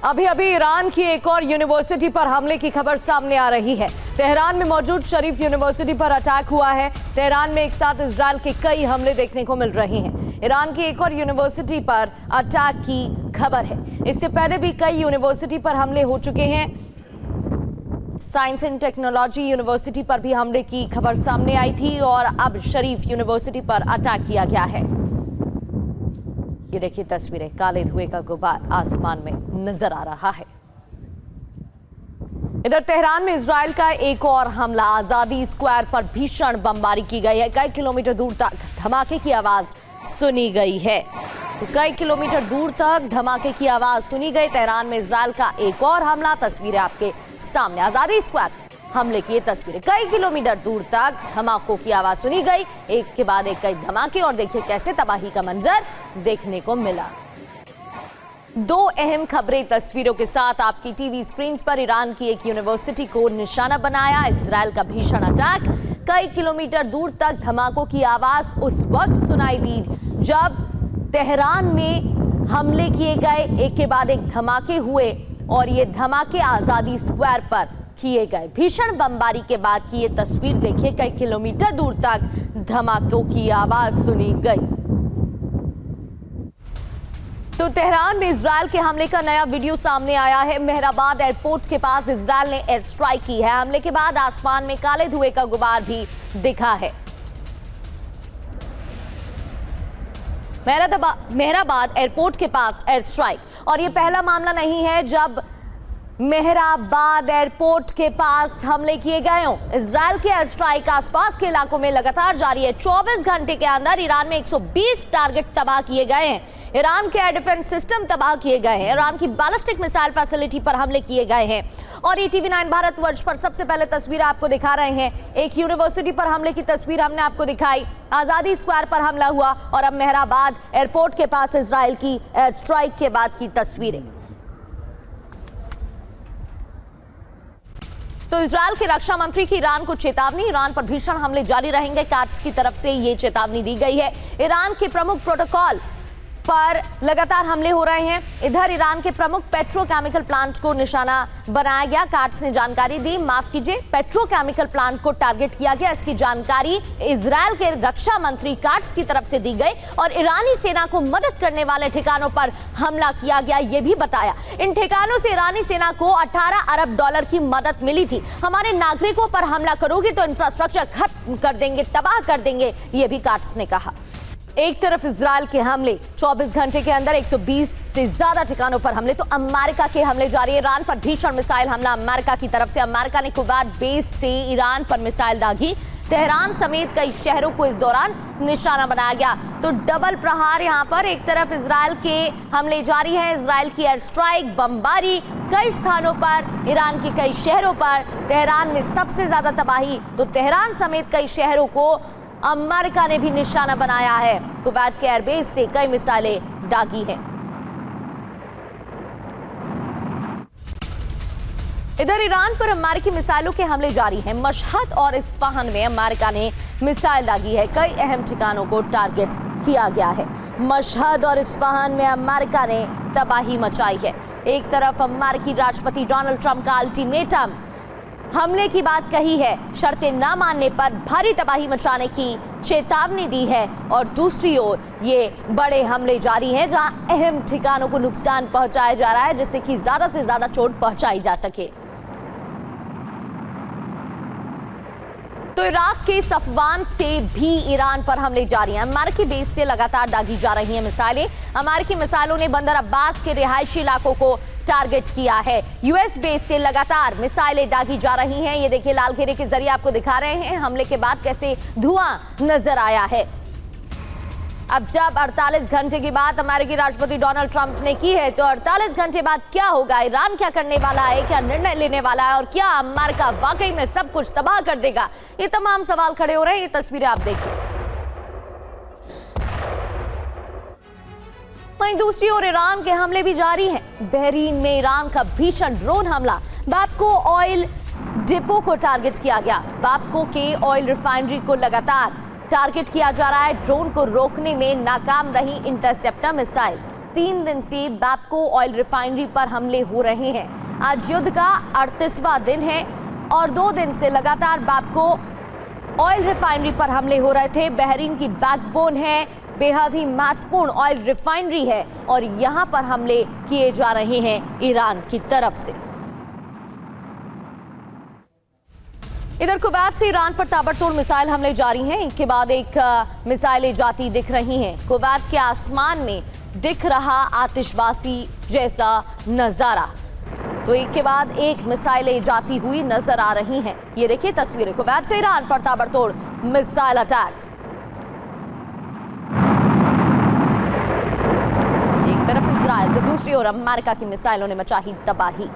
अभी अभी ईरान की एक और यूनिवर्सिटी पर हमले की खबर सामने आ रही है। तेहरान में मौजूद शरीफ यूनिवर्सिटी पर अटैक हुआ है। तेहरान में एक साथ इजराइल के कई हमले देखने को मिल रहे हैं। ईरान की एक और यूनिवर्सिटी पर अटैक की खबर है। इससे पहले भी कई यूनिवर्सिटी पर हमले हो चुके हैं। साइंस एंड टेक्नोलॉजी यूनिवर्सिटी पर भी हमले की खबर सामने आई थी और अब शरीफ यूनिवर्सिटी पर अटैक किया गया है। ये देखिए तस्वीरें, काले धुएं का गुबार आसमान में नजर आ रहा है। इधर तेहरान में इजराइल का एक और हमला, आजादी स्क्वायर पर भीषण बमबारी की गई है। कई किलोमीटर दूर तक धमाके की आवाज सुनी गई है। तो कई किलोमीटर दूर तक धमाके की आवाज सुनी गई। तेहरान में इजराइल का एक और हमला, तस्वीरें आपके सामने, आजादी स्क्वायर हमले की तस्वीरें। कई किलोमीटर दूर तक धमाकों की आवाज सुनी गई, एक के बाद एक कई धमाके, और देखिए कैसे तबाही का मंजर देखने को मिला। दो अहम खबरें तस्वीरों के साथ आपकी टीवी स्क्रीन पर। ईरान की एक यूनिवर्सिटी को निशाना बनाया इजराइल का भीषण अटैक। कई किलोमीटर दूर तक धमाकों की आवाज उस वक्त सुनाई दी जब तेहरान में हमले किए गए, एक के बाद एक धमाके हुए, और ये धमाके आजादी स्क्वायर पर किए गए। भीषण बमबारी के बाद की ये तस्वीर देखिए, कई किलोमीटर दूर तक धमाकों की आवाज सुनी गई। तो तेहरान में इजराइल के हमले का नया वीडियो सामने आया है। मेहराबाद एयरपोर्ट के पास इजराइल ने एयर स्ट्राइक की है। हमले के बाद आसमान में काले धुएं का गुबार भी दिखा है। मेहराबाद एयरपोर्ट के पास एयर स्ट्राइक, और यह पहला मामला नहीं है जब मेहराबाद एयरपोर्ट के पास हमले किए गए हों। इजराइल के एयर स्ट्राइक आसपास के इलाकों में लगातार जारी है। 24 घंटे के अंदर ईरान में 120 टारगेट तबाह किए गए हैं। ईरान के एयर डिफेंस सिस्टम तबाह किए गए हैं। ईरान की बैलिस्टिक मिसाइल फैसिलिटी पर हमले किए गए हैं। और ये TV9 भारतवर्ष पर सबसे पहले तस्वीर आपको दिखा रहे हैं। एक यूनिवर्सिटी पर हमले की तस्वीर हमने आपको दिखाई, आजादी स्क्वायर पर हमला हुआ, और अब मेहराबाद एयरपोर्ट के पास इजराइल की एयर स्ट्राइक के बाद की तस्वीरें। तो इजराइल के रक्षा मंत्री की ईरान को चेतावनी, ईरान पर भीषण हमले जारी रहेंगे। काट्स की तरफ से ये चेतावनी दी गई है। ईरान के प्रमुख प्रोटोकॉल पर लगातार हमले हो रहे हैं। इधर ईरान के प्रमुख पेट्रोकेमिकल प्लांट को निशाना बनाया गया। काट्स ने जानकारी दी, माफ कीजिए, पेट्रोकेमिकल प्लांट को टारगेट किया गया। इसकी जानकारी इजराइल के रक्षा मंत्री काट्स की तरफ से दी गई, और ईरानी सेना को मदद करने वाले ठिकानों पर हमला किया गया, ये भी बताया। इन ठिकानों से ईरानी सेना को 18 अरब डॉलर की मदद मिली थी। हमारे नागरिकों पर हमला करोगे तो इंफ्रास्ट्रक्चर खत्म कर देंगे, तबाह कर देंगे, ये भी काट्स ने कहा। एक तरफ इजराइल के हमले, 24 घंटे के अंदर 120 से ज्यादा ठिकानों पर हमले, तो अमेरिका के हमले जारी है। ईरान पर भीषण मिसाइल हमला अमेरिका की तरफ से। अमेरिका ने कुवैत बेस से ईरान पर मिसाइल दागी। तेहरान समेत कई शहरों को इस दौरान निशाना बनाया गया। तो डबल प्रहार यहाँ पर, एक तरफ इजराइल के हमले जारी है, इजराइल की एयर स्ट्राइक, बमबारी कई स्थानों पर, ईरान के कई शहरों पर। तेहरान में सबसे ज्यादा तबाही, तो तेहरान समेत कई शहरों को अमेरिका ने भी निशाना बनाया है। कुवैत के एयरबेस से कई मिसाइलें दागी हैं। इधर ईरान पर अमेरिकी मिसाइलों के हमले जारी हैं। मशहद और इस्फहान में अमेरिका ने मिसाइल दागी है। कई अहम ठिकानों को टारगेट किया गया है। मशहद और इस्फहान में अमेरिका ने तबाही मचाई है। एक तरफ अमेरिकी राष्ट्रपति डोनाल्ड ट्रंप का अल्टीमेटम, हमले की बात कही है, शर्तें न मानने पर भारी तबाही मचाने की चेतावनी दी है, और दूसरी ओर ये बड़े हमले जारी हैं जहां अहम ठिकानों को नुकसान पहुंचाया जा रहा है, जिससे कि ज्यादा से ज्यादा चोट पहुंचाई जा सके। तो इराक के सफवान से भी ईरान पर हमले जारी हैं। अमेरिकी बेस से लगातार दागी जा रही हैं मिसाइलें। अमेरिकी मिसाइलों ने बंदर अब्बास के रिहायशी इलाकों को टारगेट किया है। यूएस बेस से लगातार मिसाइलें दागी जा रही हैं। ये देखिए लाल घेरे के जरिए आपको दिखा रहे हैं हमले के बाद कैसे धुआं नजर आया है। अब जब 48 घंटे की बात अमेरिकी राष्ट्रपति डोनाल्ड ट्रंप ने की है, तो 48 घंटे बाद क्या होगा? ईरान क्या करने वाला है, क्या निर्णय लेने वाला है, और क्या अमेरिका वाकई में सब कुछ तबाह कर देगा? ये तमाम सवाल खड़े हो रहे हैं। ये तस्वीरें आप देखिए। वहीं दूसरी ओर ईरान के हमले भी जारी हैं। बहरीन में ईरान का भीषण ड्रोन हमला, बापको ऑयल डिपो को टारगेट किया गया। बापको के ऑयल रिफाइनरी को लगातार टारगेट किया जा रहा है। ड्रोन को रोकने में नाकाम रही इंटरसेप्टर मिसाइल। 3 दिन से बैपको ऑयल रिफाइनरी पर हमले हो रहे हैं। आज युद्ध का 38वां दिन है और 2 दिन से लगातार बैपको ऑयल रिफाइनरी पर हमले हो रहे थे। बहरीन की बैकबोन है, बेहद ही महत्वपूर्ण ऑयल रिफाइनरी है और यहां पर हमले किए जा रहे हैं ईरान की तरफ से। इधर कुवैत से ईरान पर ताबड़तोड़ मिसाइल हमले जारी हैं। एक के बाद एक मिसाइलें जाती दिख रही हैं। कुवैत के आसमान में दिख रहा आतिशबाजी जैसा नजारा, तो एक के बाद एक मिसाइलें जाती हुई नजर आ रही हैं। ये देखिए तस्वीरें, कुवैत से ईरान पर ताबड़तोड़ मिसाइल अटैक। एक तरफ इजराइल तो दूसरी ओर अमेरिका की मिसाइलों ने मचाई तबाही।